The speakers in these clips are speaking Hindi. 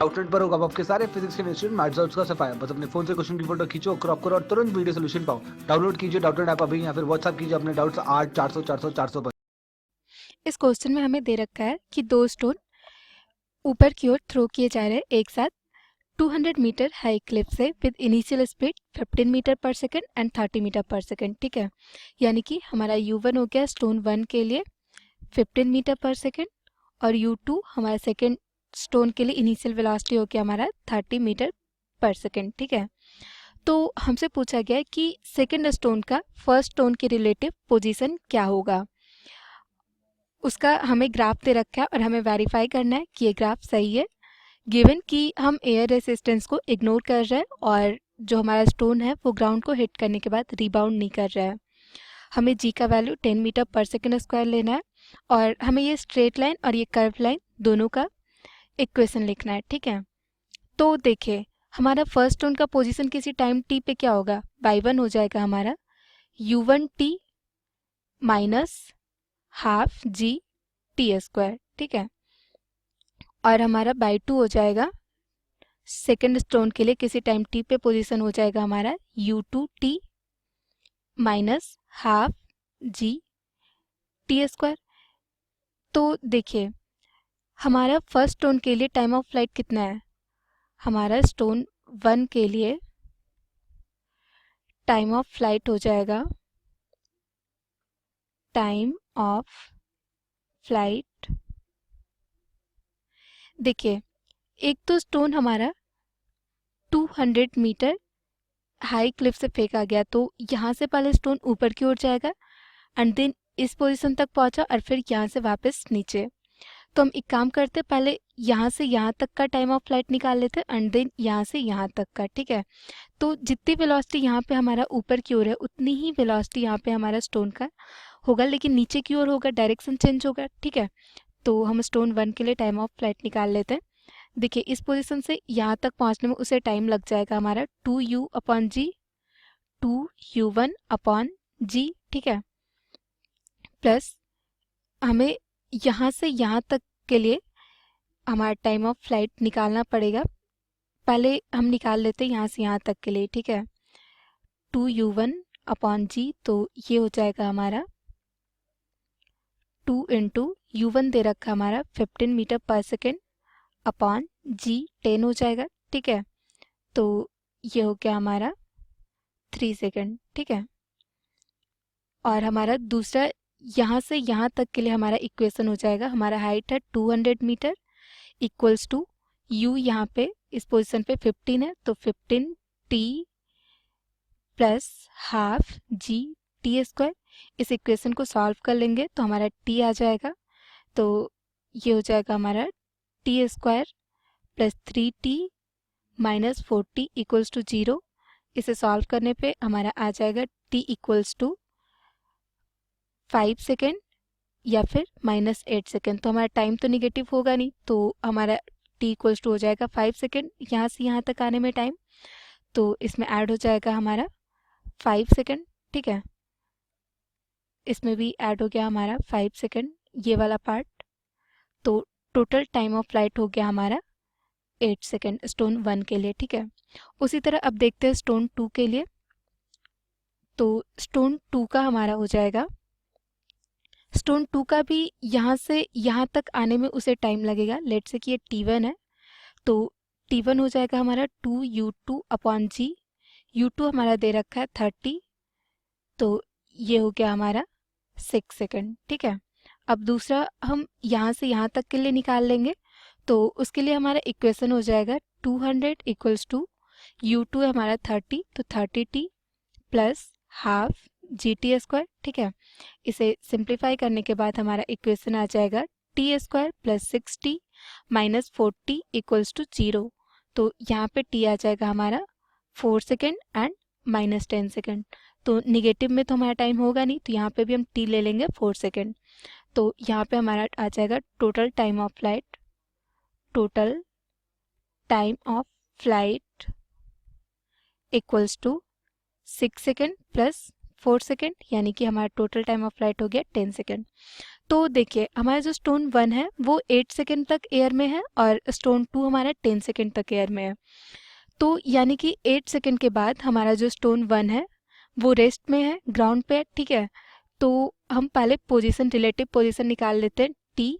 आउटलेट पर होगा आपके सारे फिजिक्स के इंस्टीट्यूट मैथ्स और उसका सफाया। बस अपने फोन से क्वेश्चन की फोटो खींचो, क्रॉप करो और तुरंत वीडियो सोल्यूशन पाओ। डाउनलोड कीजिए डाउटनेट ऐप अभी या फिर व्हाट्सएप कीजिए अपने डाउट्स 8 400 400 400 पर। इस क्वेश्चन में हमें दे रखा है कि दो स्टोन ऊपर की ओर थ्रो किए जा रहे हैं एक साथ 200 मीटर हाई क्लिफ से विद इनिशियल स्पीड 15 मीटर पर सेकंड एंड 30 मीटर पर सेकंड। ठीक है, यानी कि हमारा u1 हो गया स्टोन 1 के लिए 15 मीटर पर सेकंड और u2 हमारा सेकंड स्टोन के लिए इनिशियल वेलोसिटी हो गया हमारा 30 मीटर पर सेकंड। ठीक है, तो हमसे पूछा गया है कि सेकंड स्टोन का फर्स्ट स्टोन के रिलेटिव पोजीशन क्या होगा। उसका हमें ग्राफ दे रखा है और हमें वेरीफाई करना है कि ये ग्राफ सही है। गिवन कि हम एयर रेसिस्टेंस को इग्नोर कर रहे हैं और जो हमारा स्टोन है वो ग्राउंड को हिट करने के बाद रिबाउंड नहीं कर रहा है। हमें जी का वैल्यू 10 मीटर पर सेकंड स्क्वायर लेना है और हमें ये स्ट्रेट लाइन और ये कर्व लाइन दोनों का इक्वेशन लिखना है। ठीक है, तो देखिए हमारा फर्स्ट स्टोन का पोजीशन किसी टाइम टी पे क्या होगा, बाई वन हो जाएगा हमारा u1t minus half G T square. ठीक है, और हमारा बाई टू हो जाएगा सेकेंड स्टोन के लिए किसी टाइम टी पे पोजीशन हो जाएगा हमारा u2t minus half G T square. तो देखिए हमारा फर्स्ट स्टोन के लिए टाइम ऑफ फ्लाइट कितना है, हमारा स्टोन 1 के लिए टाइम ऑफ फ्लाइट हो जाएगा टाइम ऑफ फ्लाइट। देखिए एक तो स्टोन हमारा 200 मीटर हाई क्लिफ से फेंका गया तो यहाँ से पहले स्टोन ऊपर की ओर जाएगा एंड देन इस पोजीशन तक पहुंचा और फिर यहाँ से वापस नीचे। तो हम एक काम करते पहले यहाँ से यहाँ तक का टाइम ऑफ फ्लाइट निकाल लेते एंड देन यहाँ से यहाँ तक का। ठीक है, तो जितनी वेलोसिटी यहाँ पे हमारा ऊपर की ओर है उतनी ही वेलोसिटी यहाँ पे हमारा स्टोन का होगा, लेकिन नीचे की ओर होगा, डायरेक्शन चेंज होगा। ठीक है, तो हम स्टोन 1 के लिए टाइम ऑफ फ्लाइट निकाल लेते हैं। देखिए इस पोजीशन से यहाँ तक पहुँचने में उसे टाइम लग जाएगा हमारा 2u/g 2u1/g। ठीक है, प्लस हमें यहाँ से यहाँ तक के लिए हमारा टाइम ऑफ फ्लाइट निकालना पड़ेगा। पहले हम निकाल लेते हैं यहाँ से यहाँ तक के लिए। ठीक है, 2u1/g तो ये हो जाएगा हमारा 2 इंटू u1 दे रखा हमारा 15 मीटर पर सेकेंड अपॉन g 10 हो जाएगा। ठीक है, तो ये हो गया हमारा 3 सेकेंड। ठीक है, और हमारा दूसरा यहाँ से यहाँ तक के लिए हमारा इक्वेशन हो जाएगा, हमारा हाइट है 200 मीटर इक्वल्स टू u यहाँ पे इस पोजीशन पे 15 है तो 15t plus half G T square. इस इक्वेशन को सॉल्व कर लेंगे तो हमारा t आ जाएगा, तो ये हो जाएगा हमारा T square plus 3t minus 4t equals to 0। इसे सॉल्व करने पे हमारा आ जाएगा t इक्वल्स टू 5 सेकेंड या फिर -8 सेकेंड। तो हमारा टाइम तो निगेटिव होगा नहीं, तो हमारा t इक्वल्स टू हो जाएगा 5 सेकेंड यहाँ से यहाँ तक आने में टाइम, तो इसमें ऐड हो जाएगा हमारा 5 सेकेंड। ठीक है, इसमें भी ऐड हो गया हमारा 5 सेकेंड ये वाला पार्ट, तो टोटल टाइम ऑफ फ्लाइट हो गया हमारा 8 सेकेंड स्टोन 1 के लिए। ठीक है, उसी तरह अब देखते हैं स्टोन 2 के लिए। तो स्टोन 2 का हमारा हो जाएगा, स्टोन 2 का भी यहाँ से यहाँ तक आने में उसे टाइम लगेगा। लेट्स से कि ये t1 है तो t1 हो जाएगा हमारा 2u2/g। u2 हमारा दे रखा है 30, तो ये हो गया हमारा 6 सेकेंड। ठीक है, अब दूसरा हम यहाँ से यहाँ तक के लिए निकाल लेंगे, तो उसके लिए हमारा इक्वेशन हो जाएगा 200 इक्वल्स टू u2 हमारा 30 तो 30t plus half G T square. ठीक है, इसे सिंप्लीफाई करने के बाद हमारा इक्वेशन आ जाएगा T square plus 6t minus 4t equals to 0। तो यहाँ पे t आ जाएगा हमारा 4 सेकेंड एंड -10 सेकेंड। तो निगेटिव में तो हमारा टाइम होगा नहीं, तो यहाँ पे भी हम t ले लेंगे 4 सेकेंड। तो यहाँ पे हमारा आ जाएगा total time of flight, total time of flight equals to 6 second plus 4 second, यानी कि हमारा टोटल टाइम ऑफ फ्लाइट हो गया 10 सेकेंड। तो देखिए हमारा जो स्टोन 1 है वो 8 सेकेंड तक एयर में है और स्टोन 2 हमारा 10 सेकेंड तक एयर में है। तो यानी कि 8 सेकेंड के बाद हमारा जो स्टोन 1 है वो रेस्ट में है, ग्राउंड पे है, ठीक है। तो हम पहले पोजीशन, रिलेटिव पोजीशन निकाल लेते हैं। टी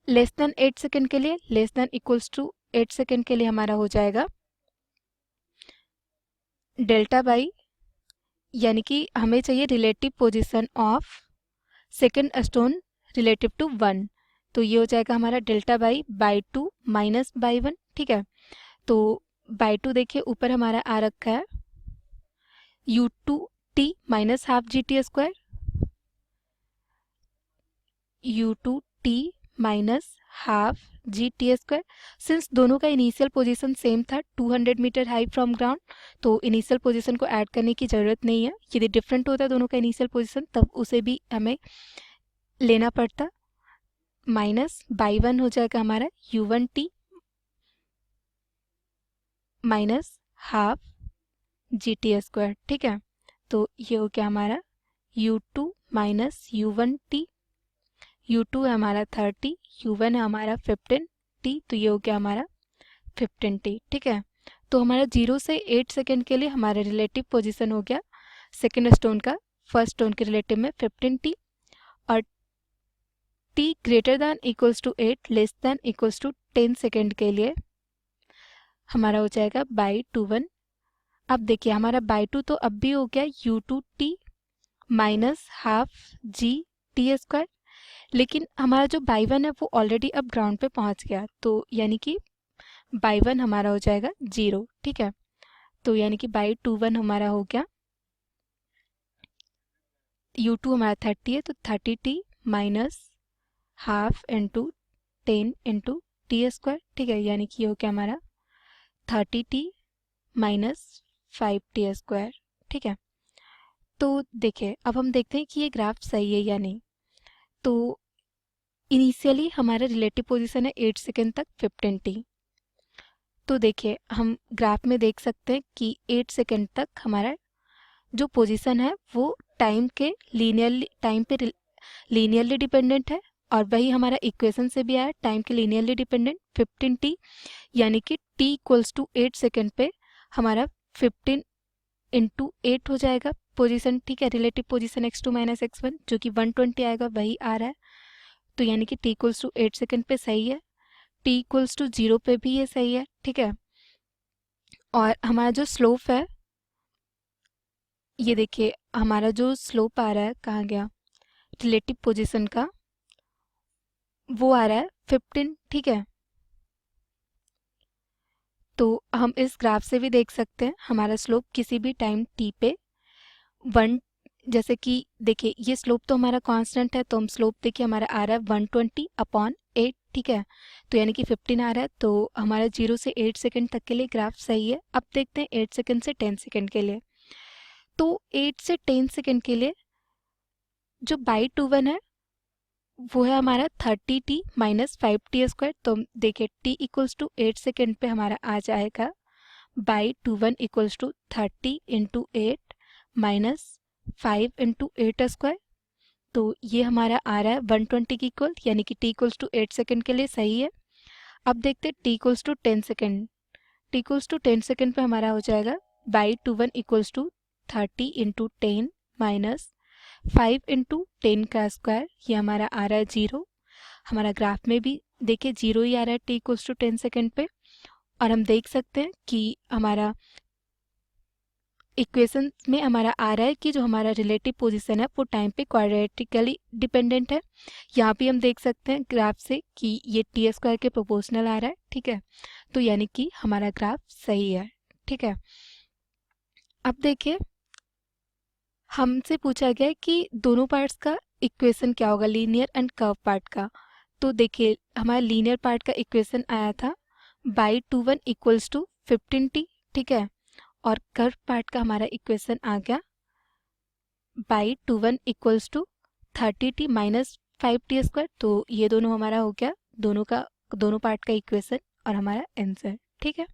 लेस देन 8 सेकेंड के लिए, less than equals to 8 second के लिए हमारा हो जाएगा डेल्टा बाई, यानी कि हमें चाहिए relative position of second stone relative to 1, तो ये हो जाएगा हमारा डेल्टा बाई 2 माइनस बाई 1, ठीक है। तो बाई 2 देखिए ऊपर हमारा आ रखा है u2t minus half G T square, u2t minus half G T square. Since दोनों का इनिशियल पोजीशन सेम था 200 मीटर हाई फ्रॉम ग्राउंड, तो इनिशियल पोजीशन को ऐड करने की ज़रूरत नहीं है। यदि डिफरेंट होता दोनों का इनिशियल पोजीशन तब उसे भी हमें लेना पड़ता। माइनस बाई 1 हो जाएगा हमारा u1t minus half G T square, ठीक है। तो ये हो गया हमारा u2 माइनस u1t, u2 है हमारा 30, u1 है हमारा 15t, तो ये हो गया हमारा 15t, ठीक है। तो हमारा 0 से 8 सेकेंड के लिए हमारा रिलेटिव पोजीशन हो गया सेकेंड स्टोन का फर्स्ट स्टोन के रिलेटिव में 15t, और t greater than equals to 8 less than equals to 10 second के लिए हमारा हो जाएगा बाई 2 1। अब देखिए हमारा बाई 2 तो अब भी हो गया u2t minus half G T square, लेकिन हमारा जो बाई 1 है वो ऑलरेडी अब ग्राउंड पे पहुंच गया, तो यानी कि बाई 1 हमारा हो जाएगा 0, ठीक है। तो यानी कि बाई 2 1 हमारा हो गया, u2 हमारा 30 है तो 30t minus half into 10 into T square, ठीक है। यानी कि ये हो गया हमारा 30t माइनस 5t स्क्वायर, ठीक है। तो देखिए अब हम देखते हैं कि ये ग्राफ सही है या नहीं। तो इनिशियली हमारा रिलेटिव पोजीशन है 8 सेकेंड तक 15t, तो देखिए हम ग्राफ में देख सकते हैं कि 8 सेकेंड तक हमारा जो पोजीशन है वो टाइम पे लीनियरली डिपेंडेंट है, और वही हमारा इक्वेशन से भी आया टाइम के लीनियरली डिपेंडेंट 15t, यानी कि t इक्वल्स टू 8 सेकेंड पे हमारा 15 इंटू 8 हो जाएगा पोजीशन, ठीक है। Relative position x2 minus x1 जो कि 120 आएगा वही आ रहा है, तो यानी कि t इक्वल्स टू 8 सेकेंड पे सही है, t इक्वल्स टू 0 पे भी ये सही है, ठीक है। और हमारा जो स्लोप है, ये देखिए हमारा जो स्लोप आ रहा है कहाँ गया, रिलेटिव पोजीशन का, वो आ रहा है 15, ठीक है। तो हम इस ग्राफ से भी देख सकते हैं हमारा स्लोप किसी भी टाइम t पे 1, जैसे कि देखिए ये स्लोप तो हमारा कांस्टेंट है, तो हम स्लोप देखिए हमारा आ रहा है 120 अपॉन 8, ठीक है। तो यानी कि 15 आ रहा है, तो हमारा 0 से 8 सेकेंड तक के लिए ग्राफ सही है। अब देखते हैं 8 सेकेंड से 10 सेकेंड के लिए। तो 8 से 10 सेकेंड के लिए जो बाई 2 1 है वो है हमारा 30t माइनस 5t स्क्वायर, तो देखिए t इक्वल्स टू 8 सेकेंड पे हमारा आ जाएगा Y 2 1 equals to 30 into 8 minus 5 into 8 square, तो ये हमारा आ रहा है 120 की इक्वल, यानी कि t इक्वल्स टू 8 सेकेंड के लिए सही है। अब देखते हैं t equals to 10 second, t equals to 10 second पे हमारा हो जाएगा Y 2 1 equals to 30 into 10 minus 5 into 10 का स्क्वायर, ये हमारा आ रहा है 0। हमारा ग्राफ में भी देखिए 0 ही आ रहा है t इक्वल्स टू 10 सेकेंड पे, और हम देख सकते हैं कि हमारा इक्वेशन में हमारा आ रहा है कि जो हमारा रिलेटिव पोजीशन है वो टाइम पे क्वाड्रेटिकली डिपेंडेंट है। यहाँ भी हम देख सकते हैं ग्राफ से कि ये टी स्क्वायर के प्रोपोर्शनल आ रहा है, ठीक है। तो यानी कि हमारा ग्राफ सही है, ठीक है। अब देखिए हमसे पूछा गया है कि दोनों पार्ट्स का इक्वेशन क्या होगा, लीनियर एंड कर्व पार्ट का। तो देखिए हमारा लीनियर पार्ट का इक्वेशन आया था बाई 2 1 इक्वल्स टू 15t, ठीक है। और कर्व पार्ट का हमारा इक्वेशन आ गया Y 2 1 equals to 30t minus 5t square, तो ये दोनों हमारा हो गया दोनों पार्ट का इक्वेशन और हमारा आंसर, ठीक है।